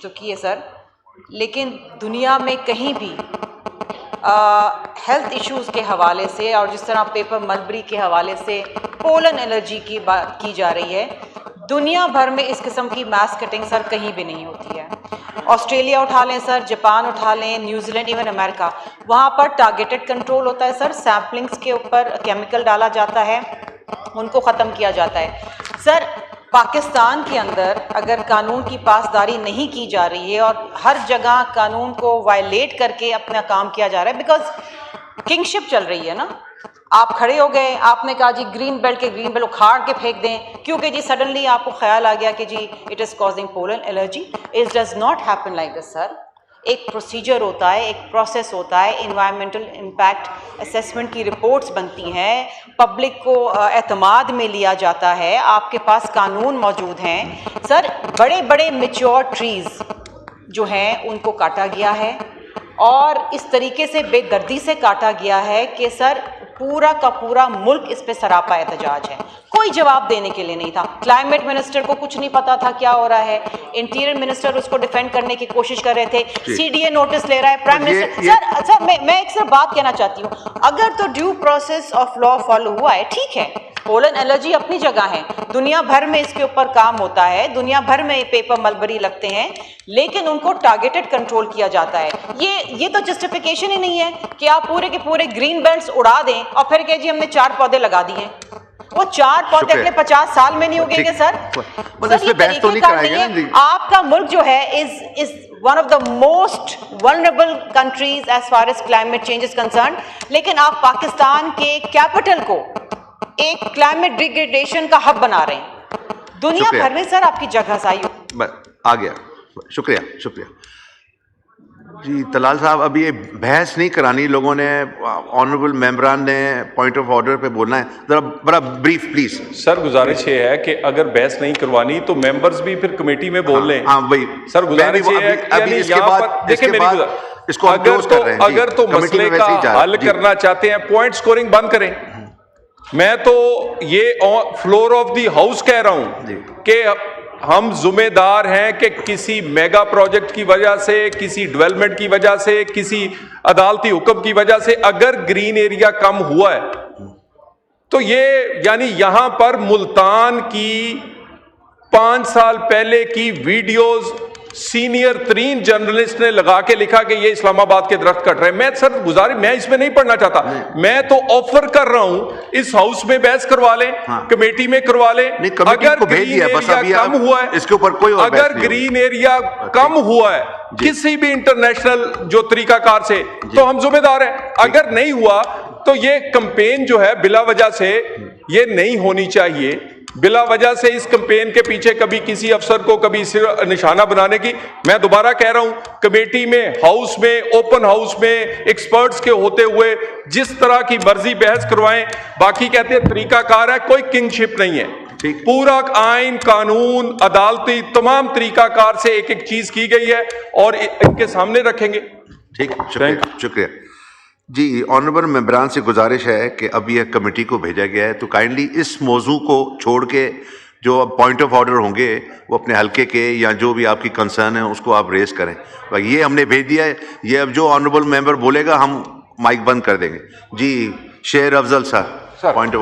तो किए सर, लेकिन दुनिया में कहीं भी हेल्थ इश्यूज़ के हवाले से और जिस तरह पेपर मलबरी के हवाले से पोलन एलर्जी की बात की जा रही है, दुनिया भर में इस किस्म की मास कटिंग सर कहीं भी नहीं होती है। ऑस्ट्रेलिया उठा लें सर, जापान उठा लें, न्यूजीलैंड, इवन अमेरिका, वहाँ पर टारगेटेड कंट्रोल होता है सर। सैम्पलिंग्स के ऊपर केमिकल डाला जाता है, उनको ख़त्म किया जाता है। सर पाकिस्तान के अंदर अगर कानून की पासदारी नहीं की जा रही है और हर जगह कानून को वायलेट करके अपना काम किया जा रहा है, बिकॉज किंगशिप चल रही है ना। आप खड़े हो गए, आपने कहा जी ग्रीन बेल्ट उखाड़ के फेंक दें क्योंकि जी सडनली आपको ख्याल आ गया कि जी it is causing pollen allergy. It does not happen like this sir. एक प्रोसीजर होता है, एक प्रोसेस होता है, इन्वायरमेंटल इम्पैक्ट असेसमेंट की रिपोर्ट्स बनती हैं, पब्लिक को एतमाद में लिया जाता है, आपके पास कानून मौजूद हैं सर। बड़े बड़े मैच्योर ट्रीज़ जो हैं उनको काटा गया है और इस तरीके से बेदर्दी से काटा गया है कि सर पूरा का पूरा मुल्क इस पे सरापा एहतजाज है। कोई जवाब देने के लिए नहीं था। क्लाइमेट मिनिस्टर को कुछ नहीं पता था क्या हो रहा है, इंटीरियर मिनिस्टर उसको डिफेंड करने की कोशिश कर रहे थे, सीडीए नोटिस ले रहा है, प्राइम मिनिस्टर सर मैं एक सिर्फ बात कहना चाहती हूँ, अगर तो due process of law follow हुआ है, ठीक है, पोलन एलर्जी अपनी जगह है, दुनिया भर में इसके ऊपर काम होता है, दुनिया भर में पेपर मलबरी लगते हैं, लेकिन उनको टारगेटेड कंट्रोल किया जाता है। ये तो जस्टिफिकेशन ही नहीं है कि आप पूरे के पूरे ग्रीन बेल्ट्स उड़ा दें और फिर कहे जी हमने 4 पौधे लगा दिए। वो 4 पौधे अगले 50 साल में नहीं उगेंगे सर। आपका मुल्क जो है is one of the most vulnerable countries as far as climate change is concern, लेकिन आप पाकिस्तान के कैपिटल को एक क्लाइमेट डिग्रेडेशन का हब बना रहे हैं। दुनिया भर में सर आपकी जगह साई आ गया। शुक्रिया जी तलाल साहब, अब ये बहस नहीं करानी लोगों ने, ऑनरेबल मेंबरान ने पॉइंट ऑफ ऑर्डर पे बोलना है, जरा बड़ा ब्रीफ प्लीज। सर गुजारिश ये है कि अगर बहस नहीं करवानी तो मेंबर्स भी फिर कमेटी में बोल लें। हाँ भाई सर गुजारिश ये है कि इसके बाद देखिए मेरी इसको अगर तो मसले का हल करना चाहते हैं, पॉइंट स्कोरिंग बंद करें। मैं तो ये फ्लोर ऑफ द हाउस कह रहा हूं कि हम जिम्मेदार हैं कि किसी मेगा प्रोजेक्ट की वजह से, किसी डेवलपमेंट की वजह से, किसी अदालती हुक्म की वजह से अगर ग्रीन एरिया कम हुआ है तो ये यानी यहां पर मुल्तान की 5 साल पहले की वीडियोस सीनियर तरीन जर्नलिस्ट ने लगा के लिखा कि ये इस्लामाबाद के दरख्त कट रहे हैं। मैं सर गुजारिश, मैं इसमें नहीं पढ़ना चाहता, मैं तो ऑफर कर रहा हूं इस हाउस में बहस करवा लें, कमेटी में करवा लें। अगर ग्रीन एरिया कम हुआ है, इसके ऊपर कोई अगर ग्रीन एरिया कम हुआ है किसी भी इंटरनेशनल जो तरीकाकार से, तो हम जिम्मेदार हैं। अगर नहीं हुआ तो ये कैंपेन जो है बिला वजह से ये नहीं होनी चाहिए। बिला वजह से इस कैंपेन के पीछे कभी किसी अफसर को कभी निशाना बनाने की, मैं दोबारा कह रहा हूं, कमेटी में, हाउस में, ओपन हाउस में एक्सपर्ट्स के होते हुए जिस तरह की मर्जी बहस करवाएं। बाकी कहते हैं तरीकाकार है, कोई किंगशिप नहीं है। पूरा आइन, कानून, अदालती तमाम तरीकाकार से एक एक चीज की गई है और इनके सामने रखेंगे। ठीक, शुक्रिया जी। ऑनरेबल मेंबरान से गुजारिश है कि अब यह कमेटी को भेजा गया है, तो काइंडली इस मौजू को छोड़ के जो अब पॉइंट ऑफ ऑर्डर होंगे वो अपने हल्के के या जो भी आपकी कंसर्न है उसको आप रेज करें। ये हमने भेज दिया है, ये अब जो ऑनरेबल मेंबर बोलेगा हम माइक बंद कर देंगे जी। शेर अफजल साहब, पॉइंट ऑफ